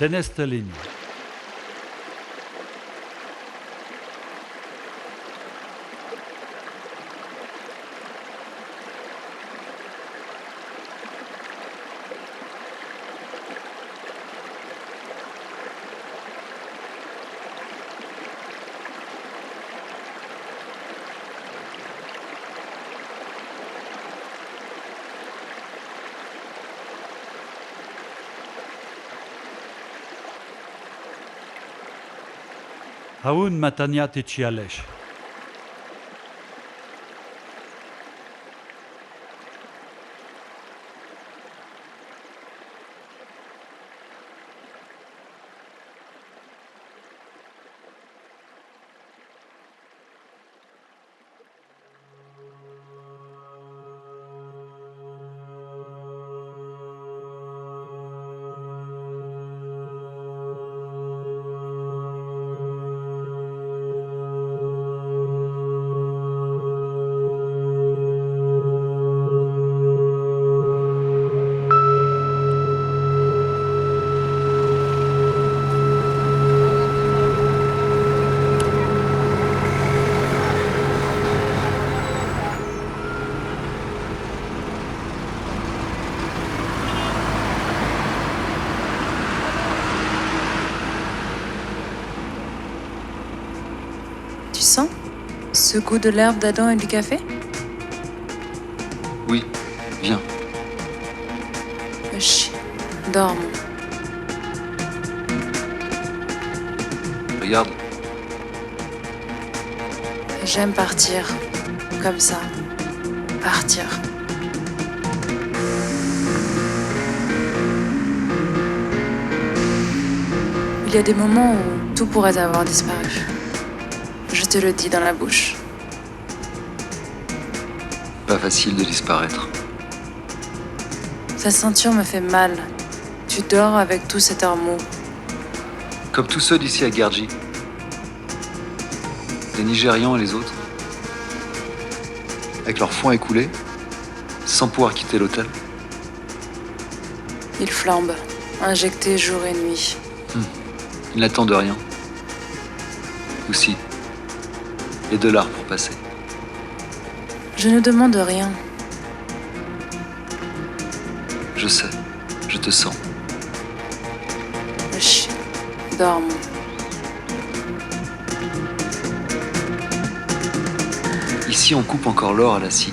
Tenez ligne. Haun mataniat etxialeix. Tu sens ce goût de l'herbe d'Adam et du café? Oui, viens. Chut, dorme. Regarde, J'aime partir, comme ça. Partir. Il y a des moments où tout pourrait avoir disparu. Je te le dis dans la bouche. pas facile de disparaître. Ta ceinture me fait mal. Tu dors avec tout cet or mou. Comme tous ceux d'ici à Gerji. Les Nigérians et les autres. Avec leur foin écoulé, sans pouvoir quitter l'hôtel. Ils flambent, injectés jour et nuit. Ils n'attendent rien. Ou si. Les dollars pour passer. Je ne demande rien. Je sais, je te sens. Chut, dorme. Ici, on coupe encore l'or à la scie.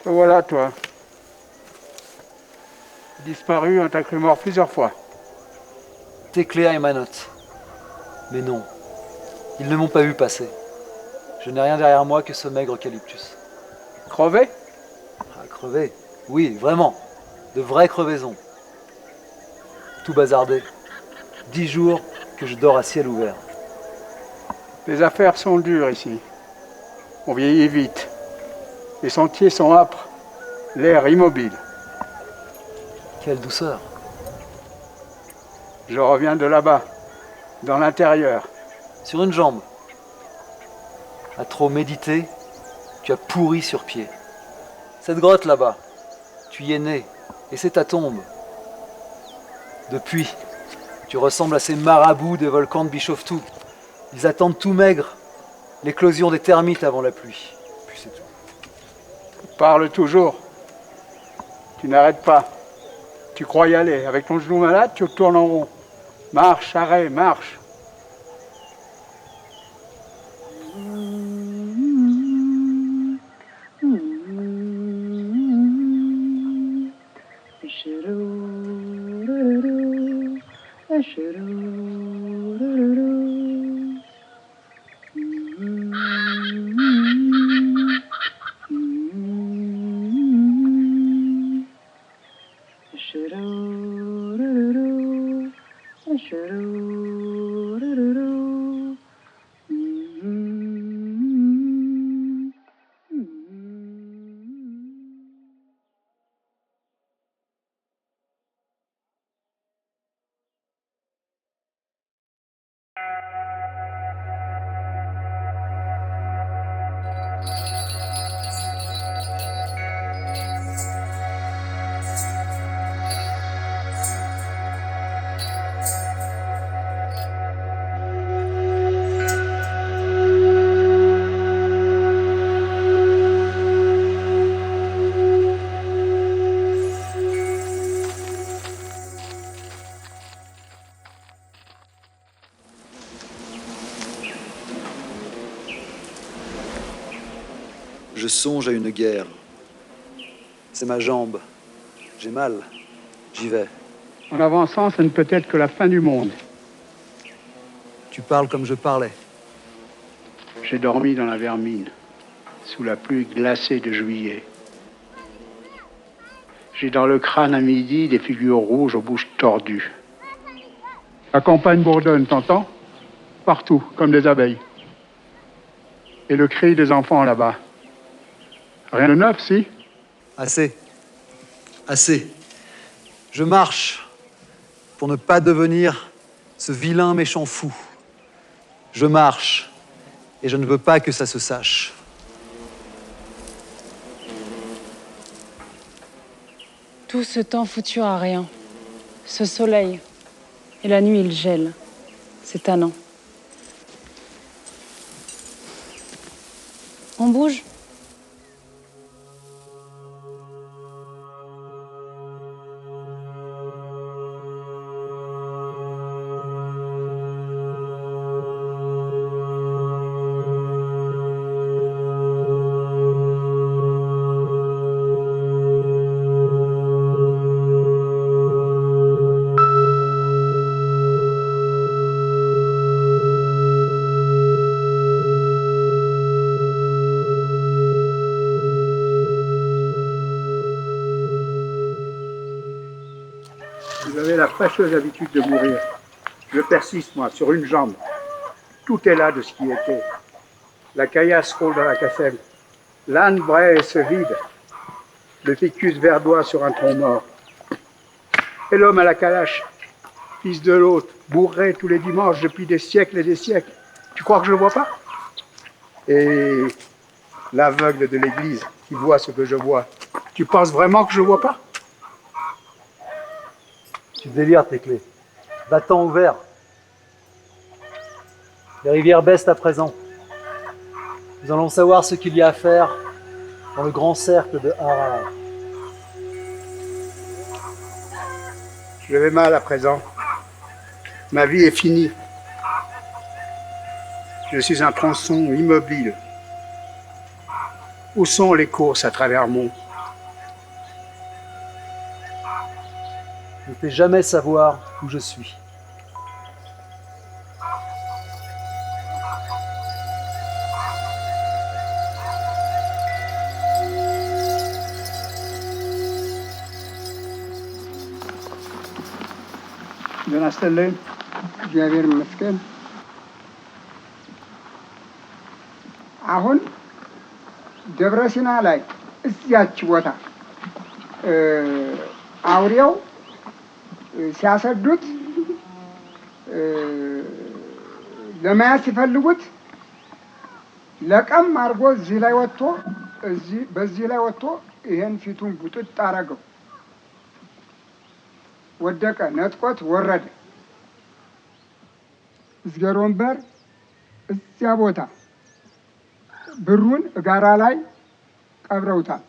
Te voilà, toi. Disparu, on t'a cru mort plusieurs fois. Técléa et Manotte. Mais non, ils ne m'ont pas vu passer. Je n'ai rien derrière moi que ce maigre eucalyptus. Crevé? Ah, crevé. Oui, vraiment. De vraies crevaisons. Tout bazardé. 10 jours que je dors à ciel ouvert. Les affaires sont dures ici. On vieillit vite. Les sentiers sont âpres. L'air immobile. Quelle douceur. Je reviens de là-bas, dans l'intérieur. Sur une jambe. À trop méditer, tu as pourri sur pied. Cette grotte là-bas, tu y es né, et c'est ta tombe. Depuis, tu ressembles à ces marabouts des volcans de Bishoftu. Ils attendent tout maigre, l'éclosion des termites avant la pluie. Puis c'est tout. Parle toujours. Tu n'arrêtes pas. Tu crois y aller. Avec ton genou malade, tu tournes en rond. Marche, arrête, marche. Je songe à une guerre. C'est ma jambe. J'ai mal. J'y vais. En avançant, ce ne peut être que la fin du monde. Tu parles comme je parlais. J'ai dormi dans la vermine, sous la pluie glacée de juillet. J'ai dans le crâne à midi des figures rouges aux bouches tordues. La campagne bourdonne, t'entends? Partout, comme des abeilles. Et le cri des enfants là-bas. Rien de neuf, si? Assez. Assez. Je marche pour ne pas devenir ce vilain méchant fou. Je marche et je ne veux pas que ça se sache. Tout ce temps foutu à rien. Ce soleil. Et la nuit, il gèle. C'est tannant. On bouge? Vous avez la fâcheuse habitude de mourir. Je persiste, moi, sur une jambe. Tout est là de ce qui était. La caillasse roule dans la casselle. L'âne braie et se vide. Le ficus verdoie sur un tronc mort. Et l'homme à la calache, fils de l'autre, bourré tous les dimanches depuis des siècles et des siècles. Tu crois que je ne le vois pas? Et l'aveugle de l'église qui voit ce que je vois. Tu penses vraiment que je ne vois pas? Tu délires, tes clés. Va-t'en ouvert. Les rivières baissent à présent. Nous allons savoir ce qu'il y a à faire dans le grand cercle de Harar. Je vais mal à présent. Ma vie est finie. Je suis un tronçon immobile. Où sont les courses à travers monts? fais jamais savoir où je suis. ጤና ይስጥልኝ። እግዚአብሔር ይመስገን። አሁን ደብረ ሲና ላይ እዚያች ቦታ አውሬው ሲያሰዱት ለመያዝ ሲፈልጉት ለቀም አድርጎ እዚህ ላይ ወጥቶ በዚህ ላይ ወጥቶ ይሄን ፊቱን ቡጥጥ አረገው። ወደቀ፣ ነጥቆት ወረደ። እዝገር ወንበር እዚያ ቦታ ብሩን ጋራ ላይ ቀብረውታል።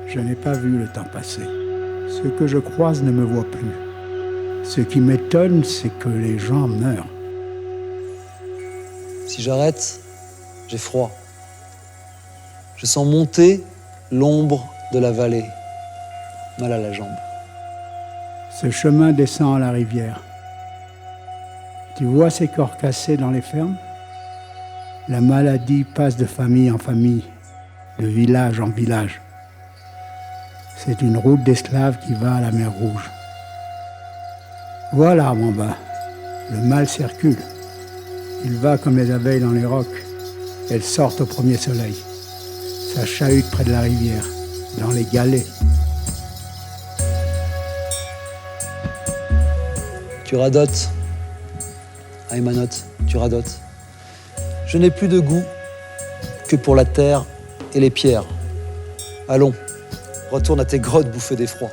Je n'ai pas vu le temps passer. Ceux que je croise ne me voient plus. Ce qui m'étonne, c'est que les gens meurent. Si j'arrête, j'ai froid. Je sens monter l'ombre de la vallée. Mal à la jambe. Ce chemin descend à la rivière. Tu vois ces corps cassés dans les fermes? La maladie passe de famille en famille, de village en village. C'est une route d'esclaves qui va à la mer Rouge. Voilà, en bas, le mal circule. Il va comme les abeilles dans les rocs. Elles sortent au premier soleil. Ça chahute près de la rivière, dans les galets. Tu radotes. Aymanote, tu radotes. Je n'ai plus de goût que pour la terre et les pierres. Allons, retourne à tes grottes bouffer d'effroi.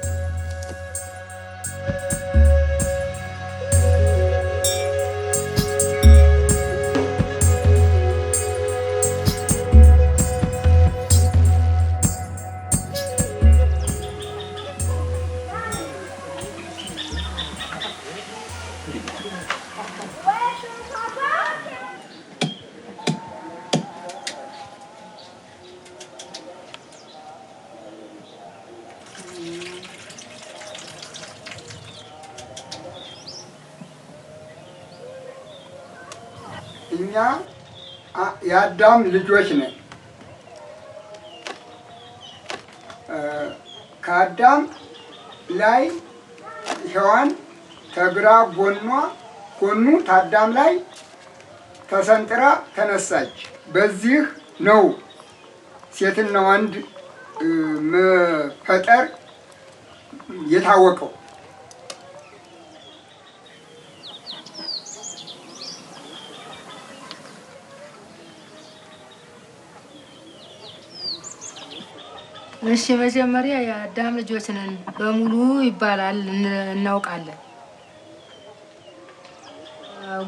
እኛ የአዳም ልጆች ነን። ከአዳም ላይ ሔዋን ተግራ ጎኑ ታዳም ላይ ተሰንጥራ ተነሳች። በዚህ ነው ሴትና ወንድ መፈጠር የታወቀው። እሺ መጀመሪያ የአዳም ልጆች ነን በሙሉ ይባላል እናውቃለን።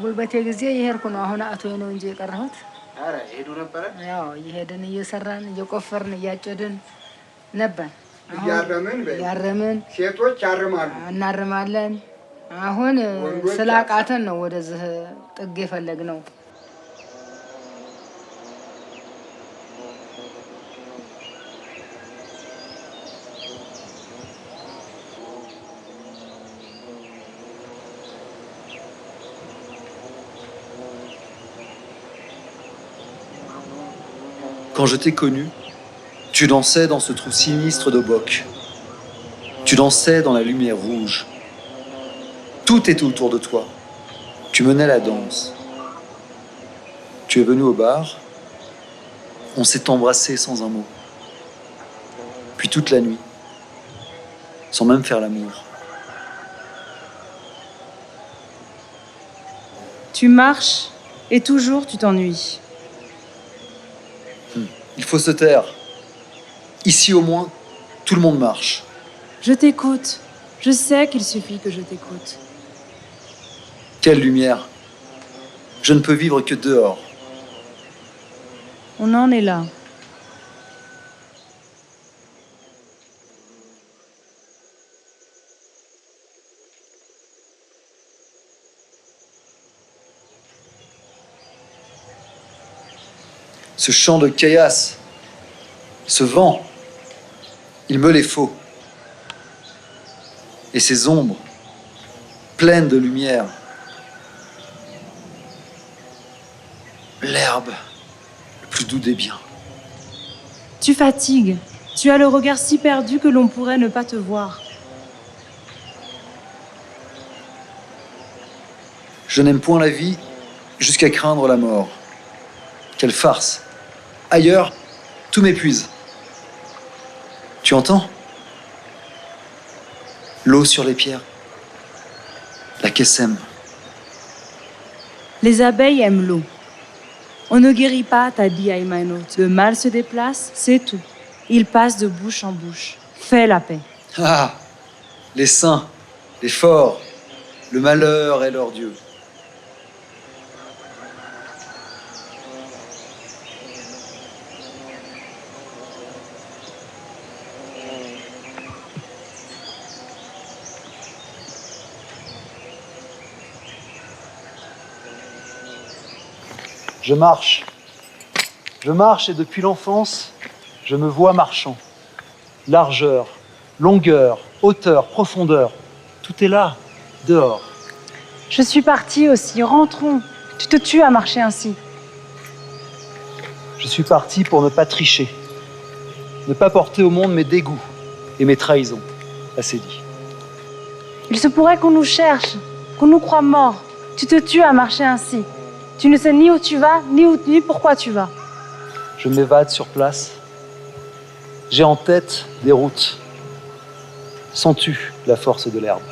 ጉልበቴ ጊዜ የሄድኩ ነው። አሁን አቶ ነው እንጂ የቀረሁት። አረ ሄዱ ነበር። ያው እየሄድን እየሰራን እየቆፈርን እያጨድን ነበር። ያረምን ሴቶች ያርማሉ፣ እናርማለን። አሁን ስላቃተን ነው ወደዚህ ጥግ የፈለግነው። Quand je t'ai connu, tu dansais dans ce trou sinistre de Boc. Tu dansais dans la lumière rouge. Tout était autour de toi. Tu menais la danse. Tu es venu au bar. On s'est embrassé sans un mot. Puis toute la nuit, sans même faire l'amour. Tu marches et toujours tu t'ennuies. Il faut se taire. Ici au moins, tout le monde marche. Je t'écoute. Je sais qu'il suffit que je t'écoute. Quelle lumière! Je ne peux vivre que dehors. On en est là. Ce chant de caillasse, ce vent, il me les faut. Et ces ombres, pleines de lumière. L'herbe, le plus doux des biens. Tu fatigues. Tu as le regard si perdu que l'on pourrait ne pas te voir. Je n'aime point la vie jusqu'à craindre la mort. Quelle farce! Ailleurs, tout m'épuise. Tu entends? L'eau sur les pierres. La Kessem. Les abeilles aiment l'eau. On ne guérit pas, t'a dit Aymanot. Le mal se déplace, c'est tout. Il passe de bouche en bouche. Fais la paix. Ah! Les saints, les forts, le malheur est leur Dieu. Je marche et depuis l'enfance, je me vois marchant. Largeur, longueur, hauteur, profondeur, tout est là, dehors. Je suis partie aussi, rentrons. Tu te tues à marcher ainsi. Je suis parti pour ne pas tricher, ne pas porter au monde mes dégoûts et mes trahisons. Assez dit. Il se pourrait qu'on nous cherche, qu'on nous croie morts. Tu te tues à marcher ainsi. Tu ne sais ni où tu vas, ni pourquoi tu vas. Je m'évade sur place. J'ai en tête des routes. Sens-tu la force de l'herbe?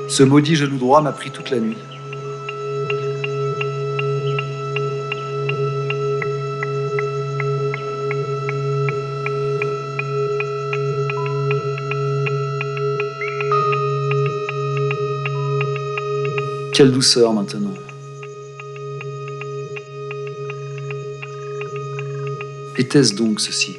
Ce maudit genou droit m'a pris toute la nuit. Quelle douceur maintenant. Était-ce donc ceci?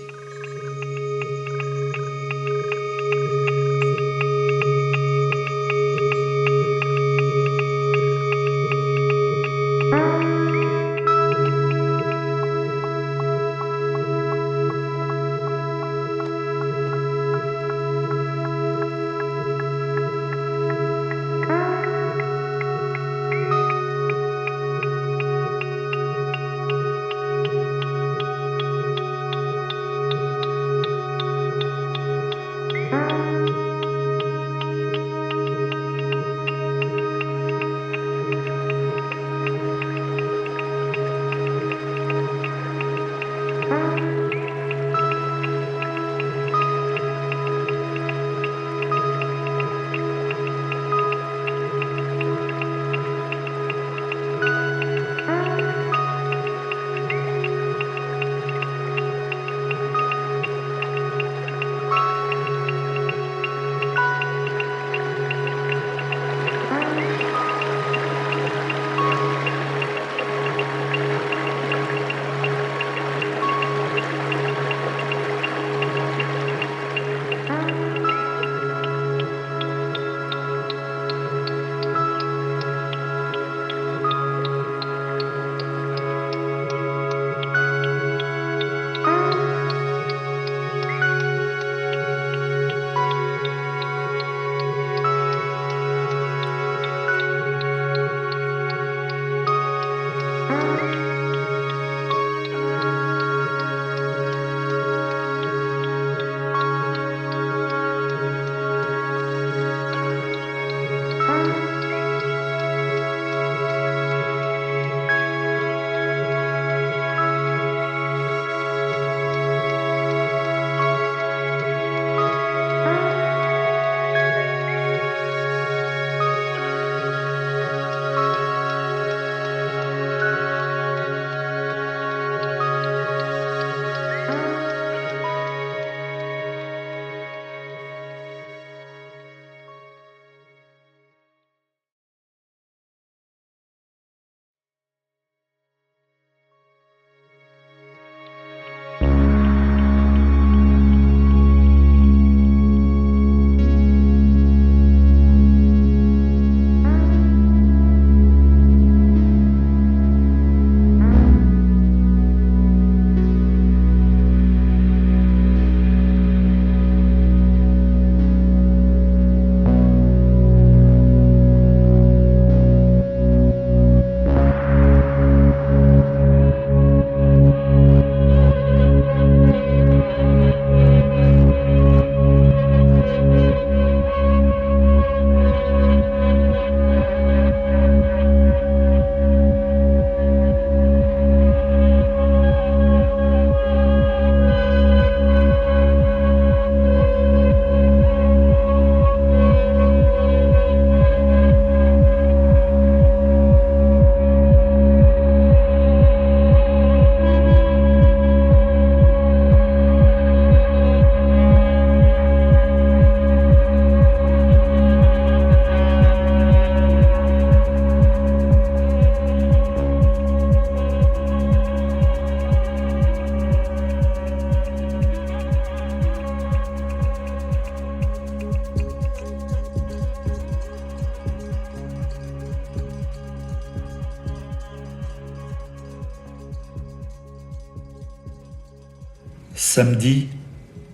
Samedi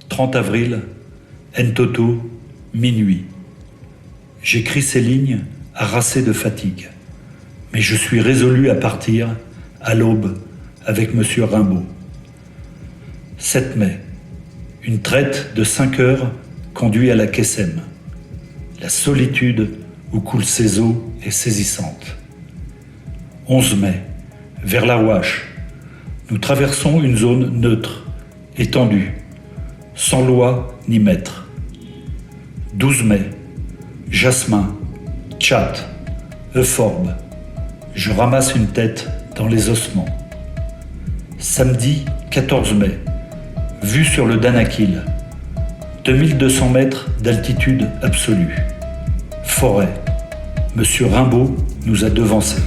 30 avril, Ntoto, minuit. J'écris ces lignes harassé de fatigue, mais je suis résolu à partir à l'aube avec Monsieur Rimbaud. 7 mai, une traite de 5 heures conduit à la Kessem. La solitude où coulent ses eaux est saisissante. 11 mai, vers la Ouache, nous traversons une zone neutre, étendue, sans loi ni maître. 12 mai, Jasmin, Tchat, Euphorbe, je ramasse une tête dans les ossements. Samedi 14 mai, vue sur le Danakil, 2200 mètres d'altitude absolue. Forêt, Monsieur Rimbaud nous a devancés.